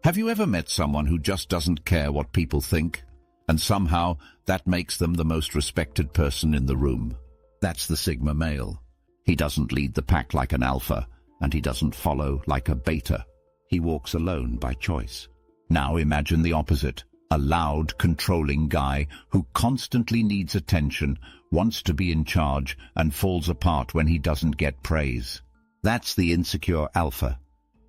Have you ever met someone who just doesn't care what people think? And somehow that makes them the most respected person in the room. That's the Sigma male. He doesn't lead the pack like an alpha, and he doesn't follow like a beta. He walks alone by choice. Now imagine the opposite. A loud, controlling guy who constantly needs attention, wants to be in charge, and falls apart when he doesn't get praise. That's the insecure alpha.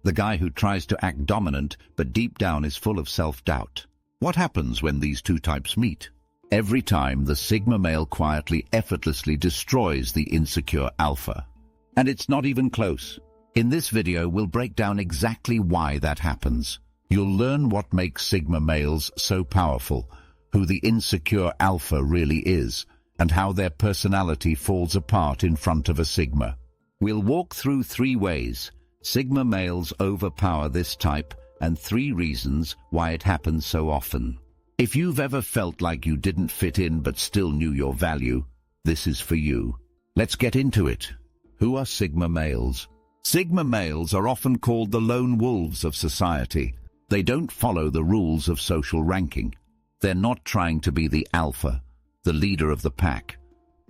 The guy who tries to act dominant, but deep down is full of self-doubt. What happens when these two types meet? Every time, the Sigma male quietly, effortlessly destroys the insecure alpha. And it's not even close. In this video, we'll break down exactly why that happens. You'll learn what makes Sigma males so powerful, who the insecure alpha really is, and how their personality falls apart in front of a Sigma. We'll walk through 3 ways Sigma males overpower this type, and 3 reasons why it happens so often. If you've ever felt like you didn't fit in but still knew your value, this is for you. Let's get into it. Who are Sigma males? Sigma males are often called the lone wolves of society. They don't follow the rules of social ranking. They're not trying to be the alpha, the leader of the pack.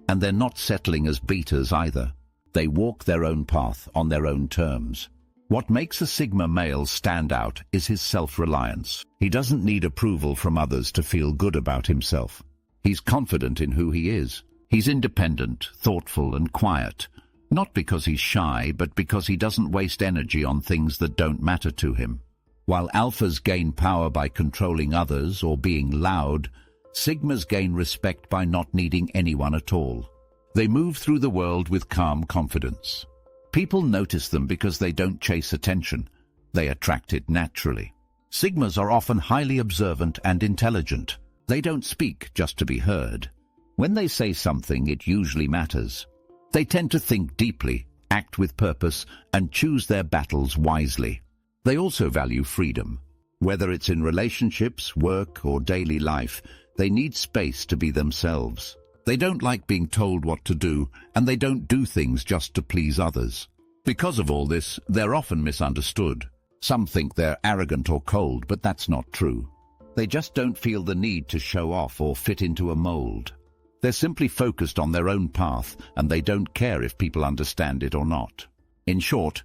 And they're not settling as betas either. They walk their own path on their own terms. What makes a Sigma male stand out is his self-reliance. He doesn't need approval from others to feel good about himself. He's confident in who he is. He's independent, thoughtful, and quiet. Not because he's shy, but because he doesn't waste energy on things that don't matter to him. While alphas gain power by controlling others or being loud, Sigmas gain respect by not needing anyone at all. They move through the world with calm confidence. People notice them because they don't chase attention. They attract it naturally. Sigmas are often highly observant and intelligent. They don't speak just to be heard. When they say something, it usually matters. They tend to think deeply, act with purpose, and choose their battles wisely. They also value freedom. Whether it's in relationships, work, or daily life, they need space to be themselves. They don't like being told what to do, and they don't do things just to please others. Because of all this, they're often misunderstood. Some think they're arrogant or cold, but that's not true. They just don't feel the need to show off or fit into a mold. They're simply focused on their own path, and they don't care if people understand it or not. In short,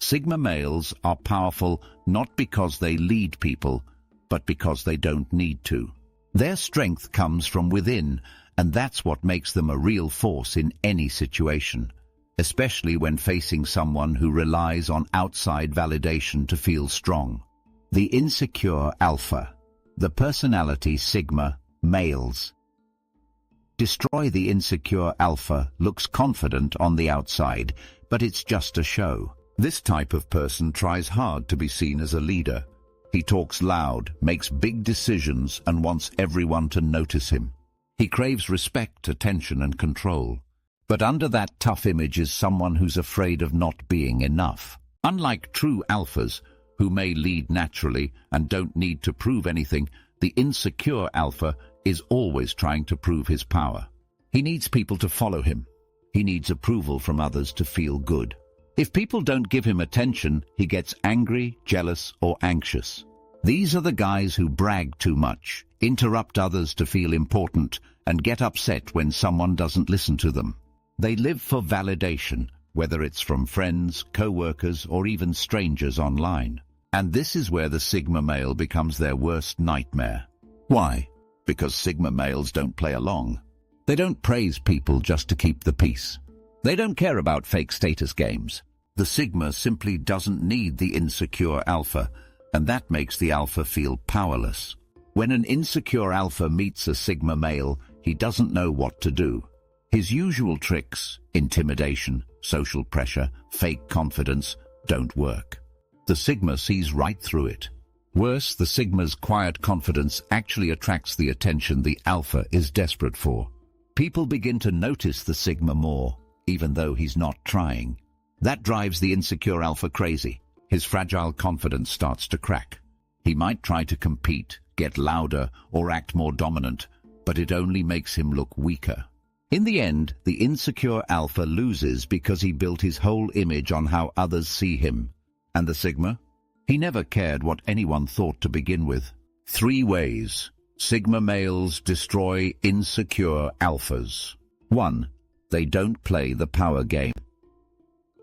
Sigma males are powerful not because they lead people, but because they don't need to. Their strength comes from within, and that's what makes them a real force in any situation, especially when facing someone who relies on outside validation to feel strong. The insecure alpha, the personality Sigma males. Destroy the insecure alpha looks confident on the outside, but it's just a show. This type of person tries hard to be seen as a leader. He talks loud, makes big decisions, and wants everyone to notice him. He craves respect, attention, and control. But under that tough image is someone who's afraid of not being enough. Unlike true alphas, who may lead naturally and don't need to prove anything, the insecure alpha is always trying to prove his power. He needs people to follow him. He needs approval from others to feel good. If people don't give him attention, he gets angry, jealous, or anxious. These are the guys who brag too much, interrupt others to feel important, and get upset when someone doesn't listen to them. They live for validation, whether it's from friends, co-workers, or even strangers online. And this is where the Sigma male becomes their worst nightmare. Why? Because Sigma males don't play along. They don't praise people just to keep the peace. They don't care about fake status games. The Sigma simply doesn't need the insecure alpha, and that makes the alpha feel powerless. When an insecure alpha meets a Sigma male, he doesn't know what to do. His usual tricks, intimidation, social pressure, fake confidence, don't work. The Sigma sees right through it. Worse, the Sigma's quiet confidence actually attracts the attention the alpha is desperate for. People begin to notice the Sigma more, even though he's not trying. That drives the insecure alpha crazy. His fragile confidence starts to crack. He might try to compete, get louder, or act more dominant, but it only makes him look weaker. In the end, the insecure alpha loses because he built his whole image on how others see him. And the Sigma? He never cared what anyone thought to begin with. 3 ways Sigma males destroy insecure alphas. 1. They don't play the power game.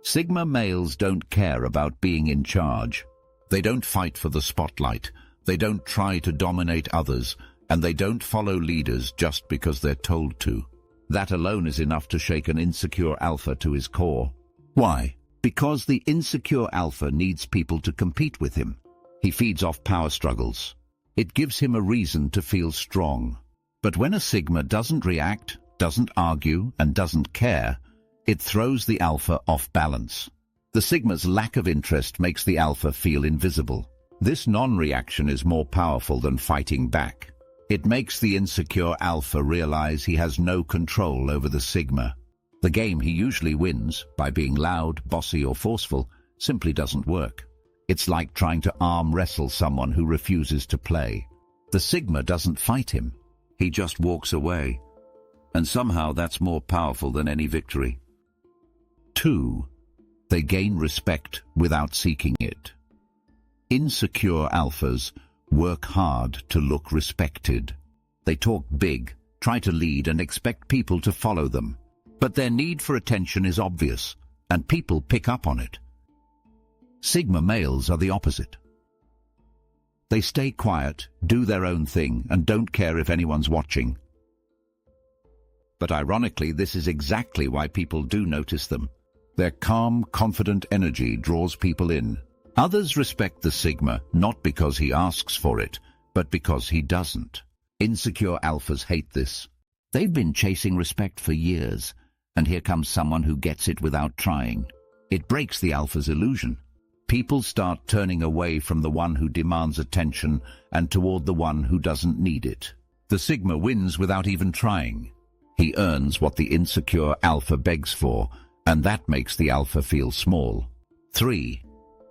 Sigma males don't care about being in charge. They don't fight for the spotlight. They don't try to dominate others, and they don't follow leaders just because they're told to. That alone is enough to shake an insecure alpha to his core. Why? Because the insecure alpha needs people to compete with him. He feeds off power struggles. It gives him a reason to feel strong. But when a Sigma doesn't react, doesn't argue, and doesn't care, it throws the alpha off balance. The Sigma's lack of interest makes the alpha feel invisible. This non-reaction is more powerful than fighting back. It makes the insecure alpha realize he has no control over the Sigma. The game he usually wins, by being loud, bossy, or forceful, simply doesn't work. It's like trying to arm wrestle someone who refuses to play. The Sigma doesn't fight him. He just walks away. And somehow that's more powerful than any victory. 2. They gain respect without seeking it. Insecure alphas work hard to look respected. They talk big, try to lead, and expect people to follow them. But their need for attention is obvious, and people pick up on it. Sigma males are the opposite. They stay quiet, do their own thing, and don't care if anyone's watching. But ironically, this is exactly why people do notice them. Their calm, confident energy draws people in. Others respect the Sigma not because he asks for it, but because he doesn't. Insecure alphas hate this. They've been chasing respect for years, and here comes someone who gets it without trying. It breaks the alpha's illusion. People start turning away from the one who demands attention and toward the one who doesn't need it. The Sigma wins without even trying. He earns what the insecure alpha begs for, and that makes the alpha feel small. 3.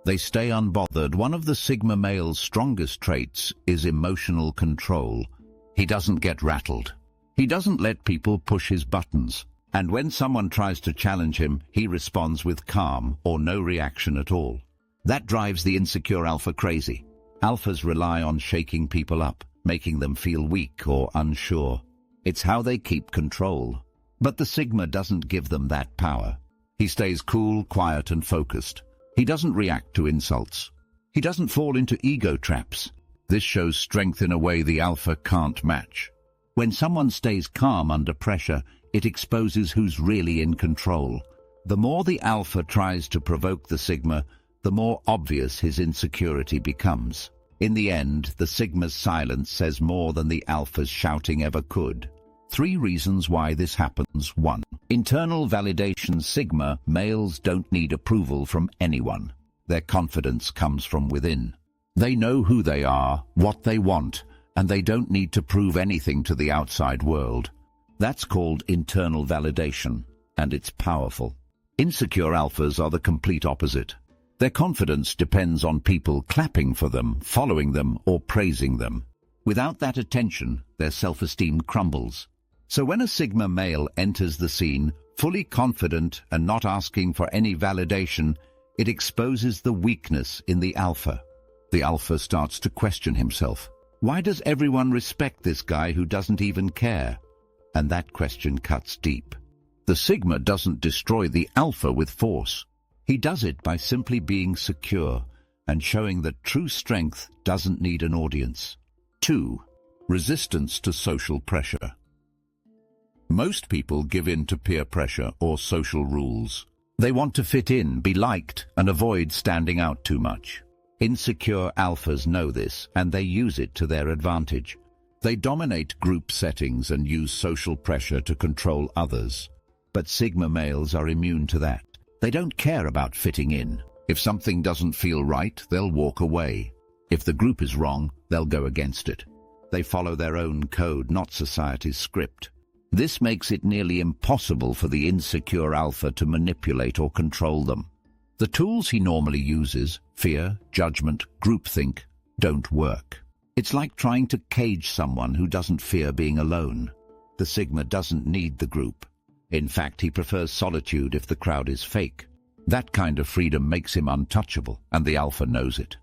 They stay unbothered. One of the Sigma male's strongest traits is emotional control. He doesn't get rattled. He doesn't let people push his buttons. And when someone tries to challenge him, he responds with calm or no reaction at all. That drives the insecure alpha crazy. Alphas rely on shaking people up, making them feel weak or unsure. It's how they keep control. But the Sigma doesn't give them that power. He stays cool, quiet, and focused. He doesn't react to insults. He doesn't fall into ego traps. This shows strength in a way the alpha can't match. When someone stays calm under pressure, it exposes who's really in control. The more the alpha tries to provoke the Sigma, the more obvious his insecurity becomes. In the end, the Sigma's silence says more than the alpha's shouting ever could. 3 reasons why this happens. 1. Internal validation. Sigma males don't need approval from anyone. Their confidence comes from within. They know who they are, what they want, and they don't need to prove anything to the outside world. That's called internal validation, and it's powerful. Insecure alphas are the complete opposite. Their confidence depends on people clapping for them, following them, or praising them. Without that attention, their self-esteem crumbles. So when a Sigma male enters the scene, fully confident and not asking for any validation, it exposes the weakness in the alpha. The alpha starts to question himself. Why does everyone respect this guy who doesn't even care? And that question cuts deep. The Sigma doesn't destroy the alpha with force. He does it by simply being secure and showing that true strength doesn't need an audience. 2. Resistance to social pressure. Most people give in to peer pressure or social rules. They want to fit in, be liked, and avoid standing out too much. Insecure alphas know this, and they use it to their advantage. They dominate group settings and use social pressure to control others. But Sigma males are immune to that. They don't care about fitting in. If something doesn't feel right, they'll walk away. If the group is wrong, they'll go against it. They follow their own code, not society's script. This makes it nearly impossible for the insecure alpha to manipulate or control them. The tools he normally uses, fear, judgment, groupthink, don't work. It's like trying to cage someone who doesn't fear being alone. The Sigma doesn't need the group. In fact, he prefers solitude if the crowd is fake. That kind of freedom makes him untouchable, and the alpha knows it.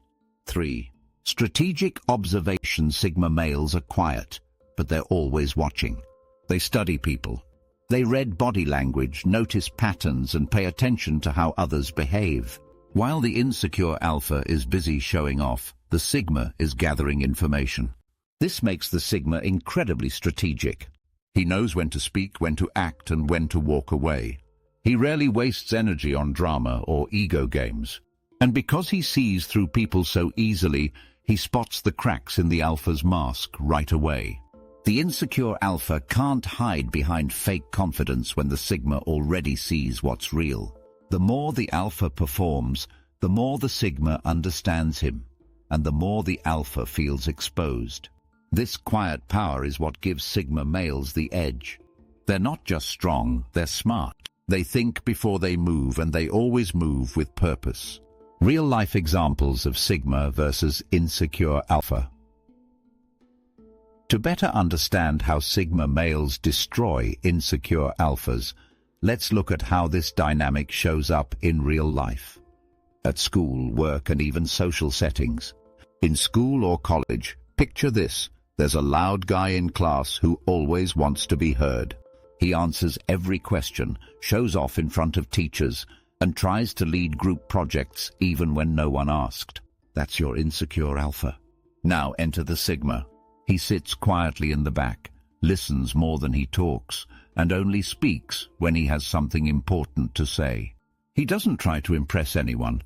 3. Strategic observation. Sigma males are quiet, but they're always watching. They study people. They read body language, notice patterns, and pay attention to how others behave. While the insecure alpha is busy showing off, the Sigma is gathering information. This makes the Sigma incredibly strategic. He knows when to speak, when to act, and when to walk away. He rarely wastes energy on drama or ego games. And because he sees through people so easily, he spots the cracks in the alpha's mask right away. The insecure alpha can't hide behind fake confidence when the Sigma already sees what's real. The more the alpha performs, the more the Sigma understands him, and the more the alpha feels exposed. This quiet power is what gives Sigma males the edge. They're not just strong, they're smart. They think before they move, and they always move with purpose. Real-life examples of Sigma versus insecure alpha. To better understand how Sigma males destroy insecure alphas, let's look at how this dynamic shows up in real life. At school, work, and even social settings. In school or college, picture this. There's a loud guy in class who always wants to be heard. He answers every question, shows off in front of teachers, and tries to lead group projects even when no one asked. That's your insecure alpha. Now enter the Sigma. He sits quietly in the back, listens more than he talks, and only speaks when he has something important to say. He doesn't try to impress anyone,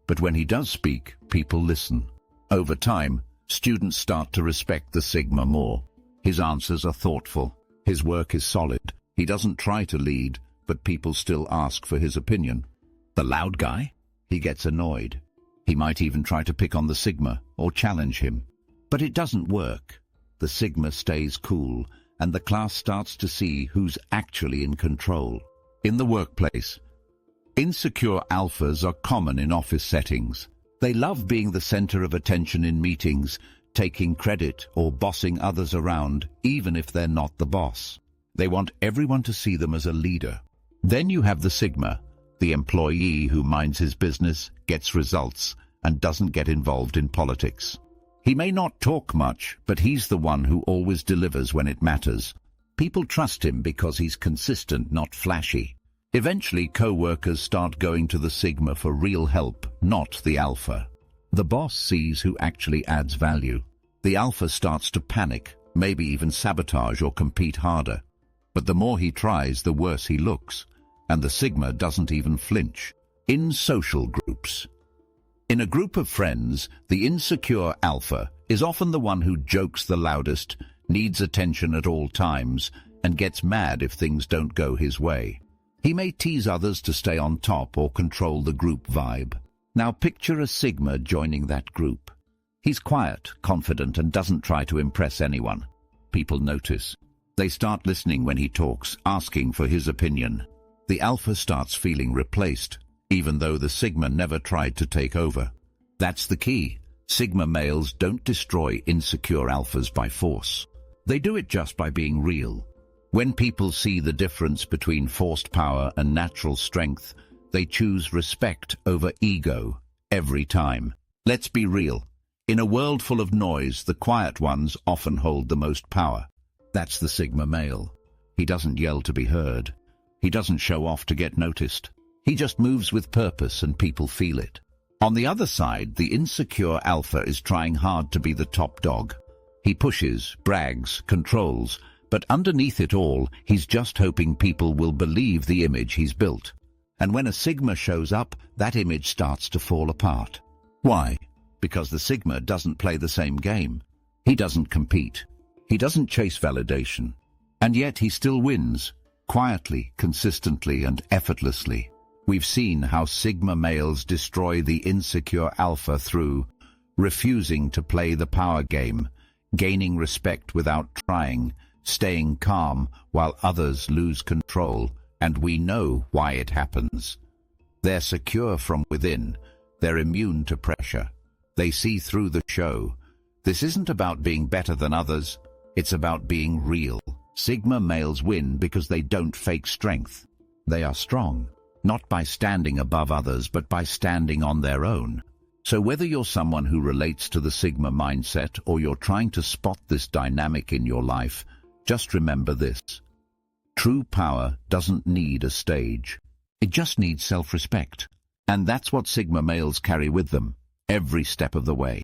but when he does speak, people listen. Over time, students start to respect the Sigma more. His answers are thoughtful. His work is solid. He doesn't try to lead, but people still ask for his opinion. The loud guy? He gets annoyed. He might even try to pick on the Sigma or challenge him. But it doesn't work. The Sigma stays cool, and the class starts to see who's actually in control. In the workplace, insecure alphas are common in office settings. They love being the center of attention in meetings, taking credit or bossing others around, even if they're not the boss. They want everyone to see them as a leader. Then you have the Sigma, the employee who minds his business, gets results, and doesn't get involved in politics. He may not talk much, but he's the one who always delivers when it matters. People trust him because he's consistent, not flashy. Eventually, co-workers start going to the Sigma for real help, not the alpha. The boss sees who actually adds value. The alpha starts to panic, maybe even sabotage or compete harder. But the more he tries, the worse he looks, and the Sigma doesn't even flinch. In social groups. In a group of friends, the insecure alpha is often the one who jokes the loudest, needs attention at all times, and gets mad if things don't go his way. He may tease others to stay on top or control the group vibe. Now picture a Sigma joining that group. He's quiet, confident, and doesn't try to impress anyone. People notice. They start listening when he talks, asking for his opinion. The alpha starts feeling replaced, even though the Sigma never tried to take over. That's the key. Sigma males don't destroy insecure alphas by force. They do it just by being real. When people see the difference between forced power and natural strength, they choose respect over ego every time. Let's be real. In a world full of noise, the quiet ones often hold the most power. That's the Sigma male. He doesn't yell to be heard. He doesn't show off to get noticed. He just moves with purpose and people feel it. On the other side, the insecure alpha is trying hard to be the top dog. He pushes, brags, controls, but underneath it all, he's just hoping people will believe the image he's built. And when a Sigma shows up, that image starts to fall apart. Why? Because the Sigma doesn't play the same game. He doesn't compete. He doesn't chase validation. And yet he still wins, quietly, consistently, and effortlessly. We've seen how Sigma males destroy the insecure alpha through refusing to play the power game, gaining respect without trying, staying calm while others lose control, and we know why it happens. They're secure from within. They're immune to pressure. They see through the show. This isn't about being better than others. It's about being real. Sigma males win because they don't fake strength. They are strong, not by standing above others, but by standing on their own. So whether you're someone who relates to the Sigma mindset or you're trying to spot this dynamic in your life, just remember this. True power doesn't need a stage. It just needs self-respect. And that's what Sigma males carry with them every step of the way.